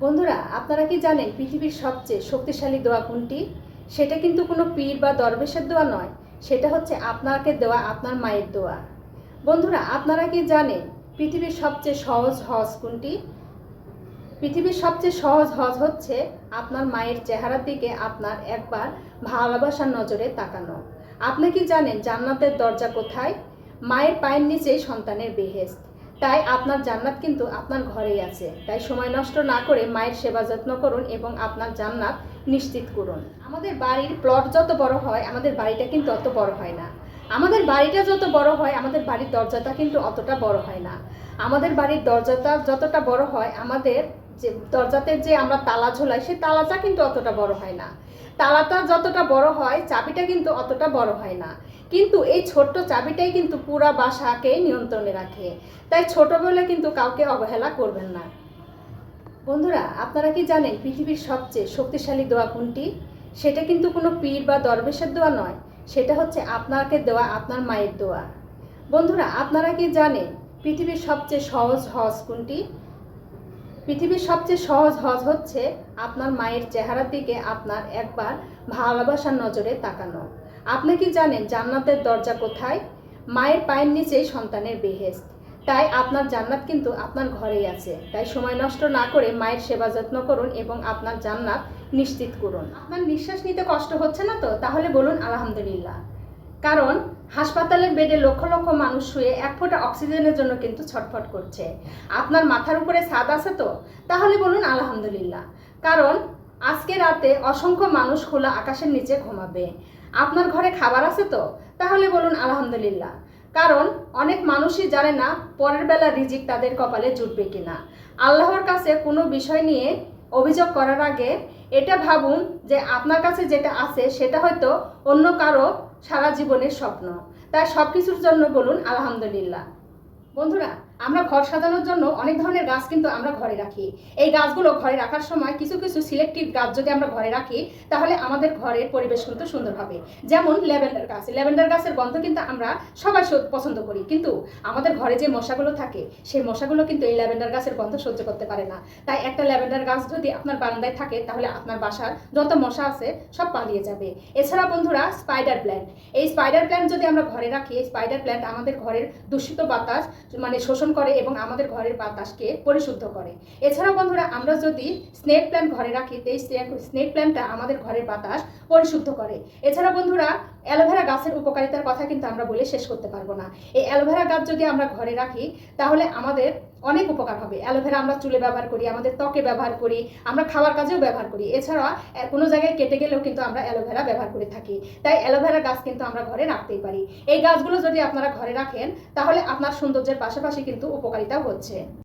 বন্ধুরা, আপনারা কি জানেন পৃথিবীর সবচেয়ে শক্তিশালী দোয়া কোনটি? সেটা কিন্তু কোনো পীর বা দরবেশের দোয়া নয়, সেটা হচ্ছে আপনাকে দেওয়া আপনার মায়ের দোয়া। বন্ধুরা, আপনারা কি জানেন পৃথিবীর সবচেয়ে সহজ হজ কোনটি? পৃথিবীর সবচেয়ে সহজ হজ হচ্ছে আপনার মায়ের চেহারার দিকে আপনার একবার ভালোবাসার নজরে তাকানো। আপনি কি জানেন জান্নাতের দরজা কোথায়? মায়ের পায়ের নিচেই সন্তানের বেহেশত। তাই আপনার জান্নাত কিন্তু আপনার ঘরেই আছে। তাই সময় নষ্ট না করে মায়ের সেবা যত্ন করুন এবং আপনার জান্নাত নিশ্চিত করুন। আমাদের বাড়ির প্লট যত বড় হয় আমাদের বাড়িটা কিন্তু অত বড় হয় না। আমাদের বাড়িটা যত বড় হয় আমাদের বাড়ির দরজাটা কিন্তু অতটা বড় হয় না। আমাদের বাড়ির দরজাটা যতটা বড় হয় আমাদের যে দরজাতে যে আমরা তালা ঝোলাই সেই তালাটা কিন্তু অতটা বড় হয় না। তালাটা যতটা বড় হয় চাবিটা কিন্তু অতটা বড় হয় না। কিন্তু এই ছোট্ট চাবিটাই কিন্তু পুরা বাসাকে নিয়ন্ত্রণে রাখে। তাই ছোট বলে কিন্তু কাউকে অবহেলা করবেন না। বন্ধুরা, আপনারা কি জানেন পৃথিবীর সবচেয়ে শক্তিশালী দোয়া কোনটি? সেটা কিন্তু কোনো পীর বা দরবেশের দোয়া নয়, সেটা হচ্ছে আপনাকে দেওয়া আপনার মায়ের দোয়া। বন্ধুরা, আপনারা কি জানেন পৃথিবীর সবচেয়ে সহজ হজ কোনটি? পৃথিবীর সবচেয়ে সহজ হজ হচ্ছে আপনার মায়ের চেহারার দিকে আপনার একবার ভালোবাসার নজরে তাকানো। আপনি কি জানেন জান্নাতের দরজা কোথায়? মায়ের পায়ের নিচেই সন্তানের বেহেশত। তাই আপনার জান্নাত কিন্তু আপনার ঘরেই আছে। তাই সময় নষ্ট না করে মায়ের সেবা যত্ন করুন এবং আপনার জান্নাত নিশ্চিত করুন। আপনার নিঃশ্বাস নিতে কষ্ট হচ্ছে না তো? তাহলে বলুন আলহামদুলিল্লাহ। কারণ হাসপাতালের বেডে লক্ষ লক্ষ মানুষ শুয়ে এক ফোঁটা অক্সিজেনের জন্য কিন্তু ছটফট করছে। আপনার মাথার উপরে ছাদ আছে তো? তাহলে বলুন আলহামদুলিল্লাহ। কারণ আজকে রাতে অসংখ্য মানুষ খোলা আকাশের নিচে ঘুমাবে। আপনার ঘরে খাবার আছে তো? তাহলে বলুন আলহামদুলিল্লাহ। কারণ অনেক মানুষই জানে না পরের বেলা রিজিক তাদের কপালে জুটবে কিনা। আল্লাহর কাছে কোনো বিষয় নিয়ে অভিযোগ করার আগে এটা ভাবুন যে আপনার কাছে যেটা আছে সেটা হয়তো অন্য কারো সারা জীবনের স্বপ্ন। তাই সব কিছুর জন্য বলুন আলহামদুলিল্লাহ। বন্ধুরা, আমরা ঘর সাজানোর জন্য অনেক ধরনের গাছ কিন্তু আমরা ঘরে রাখি। এই গাছগুলো ঘরে রাখার সময় কিছু কিছু সিলেক্টিভ গাছ যদি আমরা ঘরে রাখি তাহলে আমাদের ঘরের পরিবেশ কিন্তু সুন্দর হবে। যেমন ল্যাভেন্ডার গাছ, ল্যাভেন্ডার গাছের গন্ধ কিন্তু আমরা সবাই পছন্দ করি, কিন্তু আমাদের ঘরে যে মশাগুলো থাকে সেই মশাগুলো কিন্তু এই ল্যাভেন্ডার গাছের গন্ধ সহ্য করতে পারে না। তাই একটা ল্যাভেন্ডার গাছ যদি আপনার বারান্দায় থাকে তাহলে আপনার বাসার যত মশা আছে সব পালিয়ে যাবে। এছাড়া বন্ধুরা, স্পাইডার প্ল্যান্ট, এই স্পাইডার প্ল্যান্ট যদি আমরা ঘরে রাখি, এই স্পাইডার প্ল্যান্ট আমাদের ঘরের দূষিত বাতাস শোষণ করে এবং আমাদের ঘরের বাতাসকে পরিশুদ্ধ করে। এছাড়াও বন্ধুরা, আমরা যদি স্নেক প্ল্যান্ট ঘরে রাখি, এই স্নেক প্ল্যান্টটা আমাদের ঘরের বাতাস পরিশুদ্ধ করে। এছাড়া বন্ধুরা, অ্যালোভেরা গাছের উপকারিতার কথা কিন্তু আমরা বলে শেষ করতে পারবো না। এই অ্যালোভেরা গাছ যদি আমরা ঘরে রাখি তাহলে আমাদের অনেক উপকার হবে। অ্যালোভেরা আমরা চুলে ব্যবহার করি, আমাদের ত্বকে ব্যবহার করি, আমরা খাওয়ার কাজেও ব্যবহার করি। এছাড়া কোনো জায়গায় কেটে গেলেও কিন্তু আমরা অ্যালোভেরা ব্যবহার করে থাকি। তাই অ্যালোভেরা গাছ কিন্তু আমরা ঘরে রাখতেই পারি। এই গাছগুলো যদি আপনারা ঘরে রাখেন তাহলে আপনার সৌন্দর্যের পাশাপাশি কিন্তু উপকারিতাও হচ্ছে।